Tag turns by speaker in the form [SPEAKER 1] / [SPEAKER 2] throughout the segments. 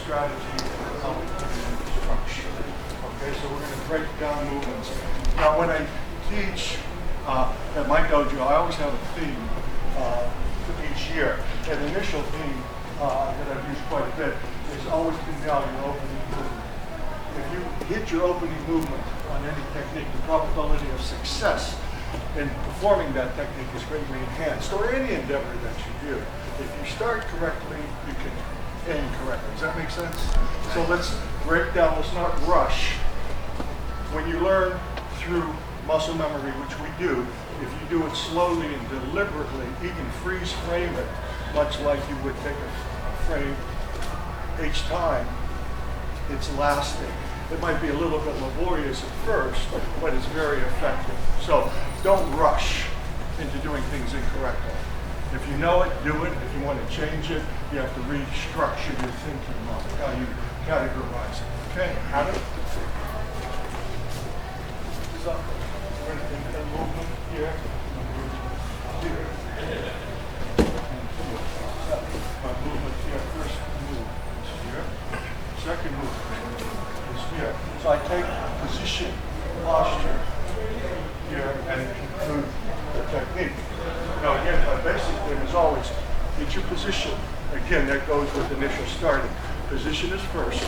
[SPEAKER 1] strategy and how we put it into structure. Okay, so we're going to break down movements. Now, when I teach at my dojo, I always have a theme for each year. An initial theme that I've used quite a bit is always pin down your opening movement. If you hit your opening movement on any technique, the probability of success in performing that technique is greatly enhanced, or any endeavor that you do. If you start correctly, you can aim correctly. Does that make sense? So let's break down, let's not rush. When you learn through muscle memory, which we do, if you do it slowly and deliberately, you can freeze frame it, much like you would take a frame each time. It's lasting. It might be a little bit laborious at first, but it's very effective. So don't rush into doing things incorrectly. If you know it, do it. If you want to change it, you have to restructure your thinking on how you categorize it. Okay, have it. We're going to think of movement here. Here. My movement here. First move is here. Second move is here. So I take position, posture here, and conclude the technique. Now again, my basic thing is always get your position. Again, that goes with initial starting. Position is first.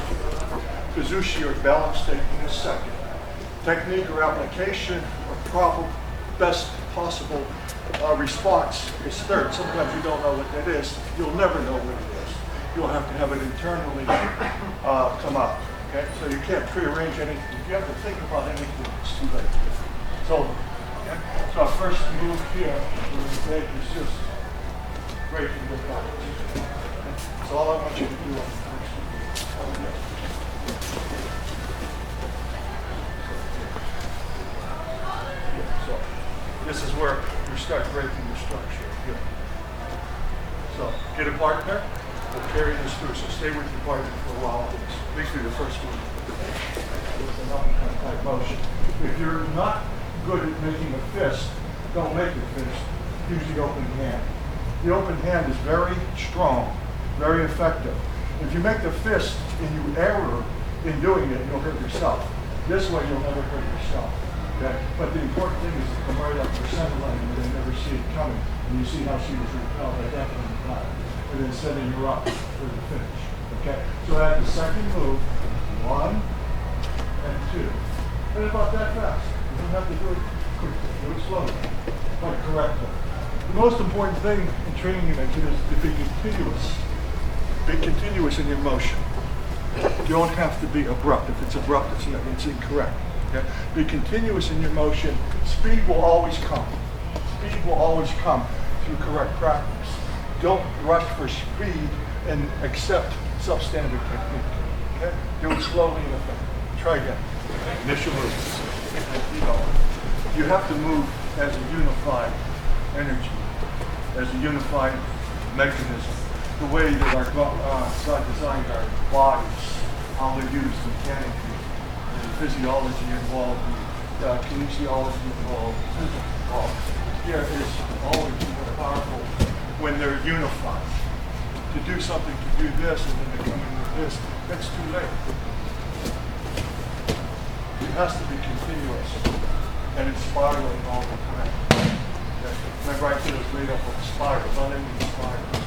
[SPEAKER 1] Kazushi or balance taking is second. Technique or application or best possible response is third. Sometimes you don't know what that is. You'll never know what it is. You'll have to have it internally come up. Okay, so you can't prearrange anything. If you have to think about anything, it's too late. So, okay? So our first move here we're going to take is just breaking the balance. Okay? So all I want you to do on the first move. So this is where you start breaking the structure. Here. So get a partner. We'll carry this through. So stay with your partner for a while. At least do the first move. With an uppercut type motion. If you're not good at making a fist, don't make a fist. Use the open hand. The open hand is very strong, very effective. If you make the fist and you err in doing it, you'll hurt yourself. This way you'll never hurt yourself. Okay? But the important thing is to come right up to center line and they never see it coming. And you see how she was repelled by that one time. And then setting her up for the finish. Okay? So add the second move, 1 and 2. And about that fast. You don't have to do it quickly. Do it slowly, but correctly. The most important thing in training you mentioned is to be continuous. Be continuous in your motion. You don't have to be abrupt. If it's abrupt, it's incorrect. Okay? Be continuous in your motion. Speed will always come. Speed will always come through correct practice. Don't rush for speed and accept substandard technique. Okay? Do it slowly and effectively. Try again. Initial moves. You have to move as a unified energy, as a unified mechanism. The way that our God designed our bodies, how they're used mechanically, the physiology involved, the kinesiology involved, the physics involved. Here is always more powerful when they're unified. To do something, to do this, and then to come in with this, that's too late. It has to be continuous, and it's spiraling all the time. Okay. My right foot is made up of spirals, unending spirals.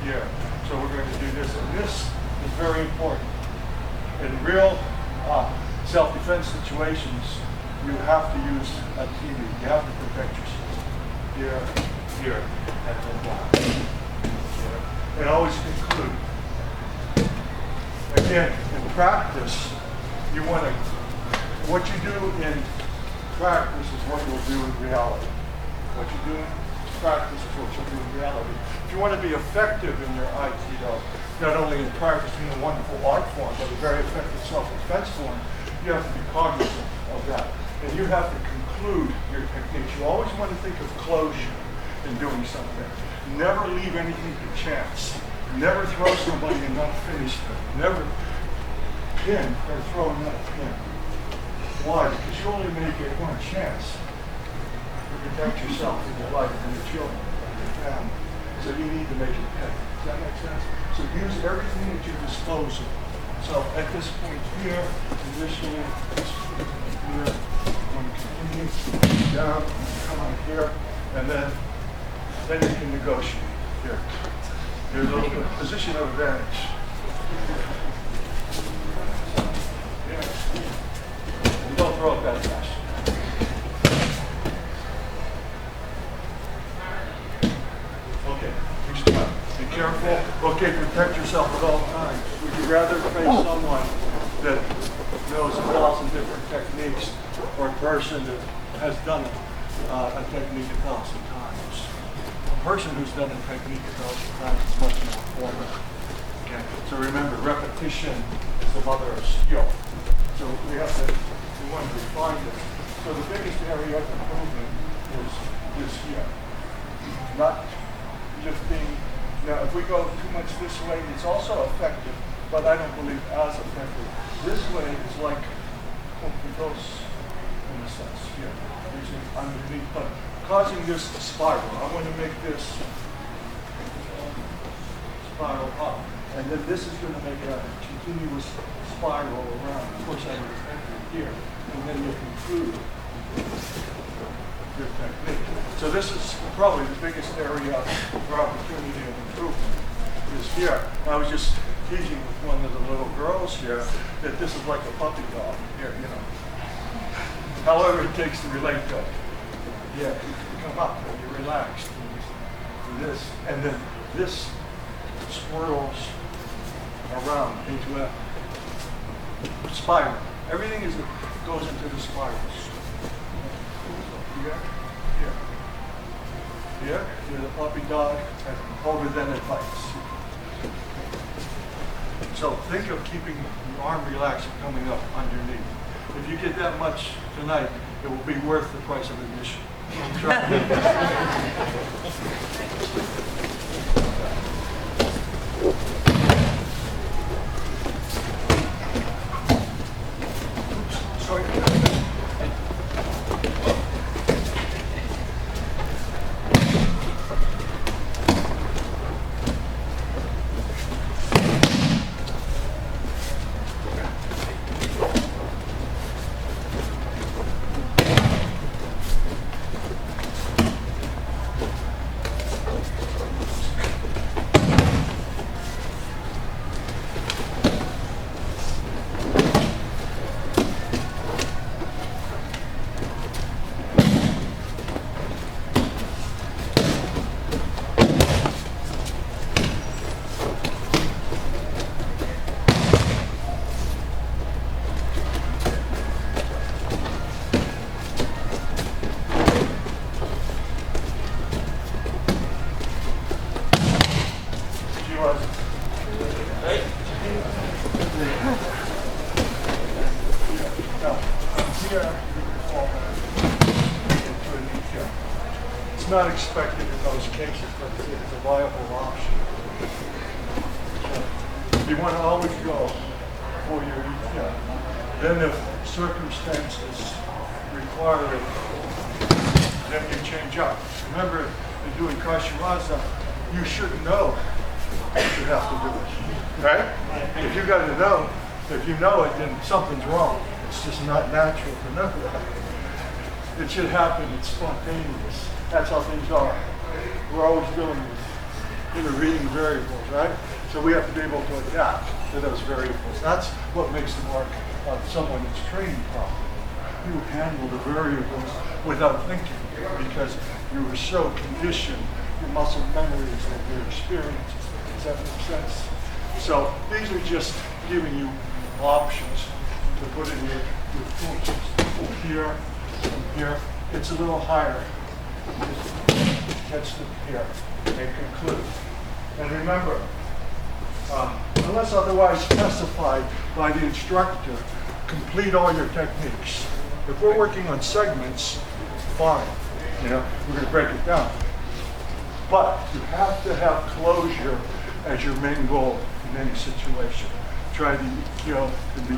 [SPEAKER 1] Here. So we're going to do this, and this is very important. In real self-defense situations, you have to use a TV. You have to protect yourself. Here, here, and then down. Here. And always conclude. Again, in practice, you want to, what you do in practice is what you'll do in reality. What you do in practice is what you'll do in reality. If you want to be effective in your Aikido, not only in practice being a wonderful art form, but a very effective self-defense form, you have to be cognizant of that. And you have to conclude your techniques. You always want to think of closure in doing something. Never leave anything to chance. Never throw somebody and not finish them. Never pin or throw another pin. Why? Because you only may get one chance to protect yourself and your life and your children and your family. So you need to make it pay. Does that make sense? So use everything at your disposal. So at this point here, initially, this point here, you want to continue down, come on here, and then you can negotiate here. Here's a little bit of position of advantage. Yeah. And don't throw it that fast. Okay, be careful. Okay, protect yourself at all times. Would you rather face someone that knows 1,000 different techniques or a person that has done a technique 1,000 times? A person who's done a technique 1,000 times is much more formative. Okay, so remember, repetition is the mother of skill. So we want to refine it. So the biggest area of improvement is this here. Not just being, now if we go too much this way, it's also effective, but I don't believe as effective. This way is like puntos in a sense here, using underneath, but causing this to spiral. I want to make this spiral up, and then this is going to make a continuous spiral around. Of course, I would enter here, and then you conclude your technique. So this is probably the biggest area for opportunity of improvement is here. I was just teasing with one of the little girls here that this is like a puppy dog here, you know. However it takes to relate to it. Yeah, you come up and you're relaxed. And this, and then this swirls around into a spiral. Everything goes into the spirals. Here, you're the puppy dog, and over then it bites. So think of keeping your arm relaxed and coming up underneath. If you get that much tonight, it will be worth the price of admission. It's not expected in those cases, but it's a viable option. You want to always go for your EQ. Then if circumstances require it, then you change up. Remember, in doing Kashiwaza, you should know you have to do it, right? If you got to know, if you know it, then something's wrong. It's just not natural to know that. It should happen, it's spontaneous. That's how things are. We're always dealing with intervening variables, right? So we have to be able to adapt to those variables. That's what makes the mark of someone that's trained properly. You handle the variables without thinking because you were so conditioned, your muscle memories and your experiences. Does that make sense? So these are just giving you options to put in your forces. Here, and here. It's a little higher. Catch them here and conclude. And remember, unless otherwise specified by the instructor, complete all your techniques. If we're working on segments, fine. You know, we're going to break it down. But you have to have closure as your main goal in any situation. Try the EQ to be.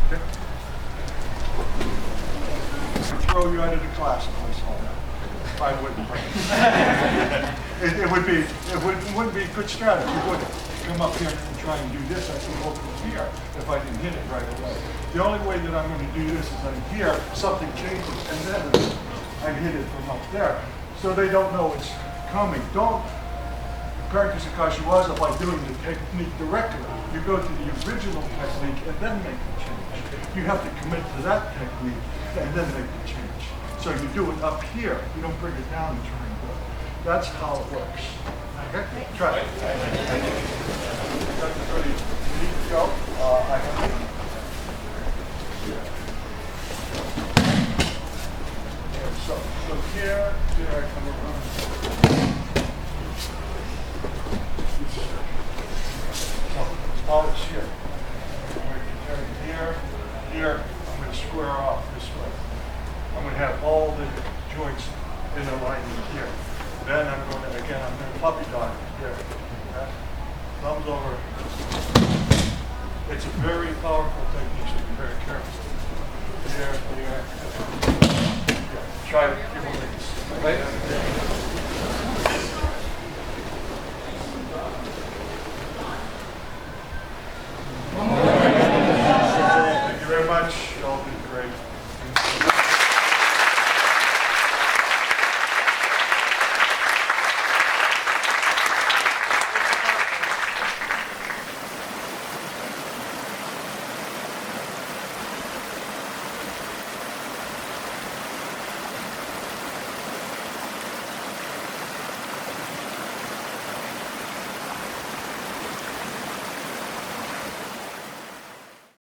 [SPEAKER 1] Okay? Throw you out of the class, please. I wouldn't. it wouldn't be a good strategy, would it? Come up here and try and do this, I can go from here if I can hit it right away. The only way that I'm going to do this is I'm here, something changes, and then I hit it from up there. So they don't know it's coming. Don't practice a kashiwaza by doing the technique directly. You go to the original technique and then make the change. You have to commit to that technique and then make the change. So you do it up here. You don't bring it down and try and go. That's how it works. Okay? Try it. That's ready. You need to go. I have it. So here I come around. Oh, it's here. I'm going to turn here. I'm going to square off this way. I'm going to have all the joints in alignment here. Then I'm going to puppy dog here. Okay? Thumbs over. It's a very powerful technique, so be very careful. Here. Yeah. Try it. Give them this. Right?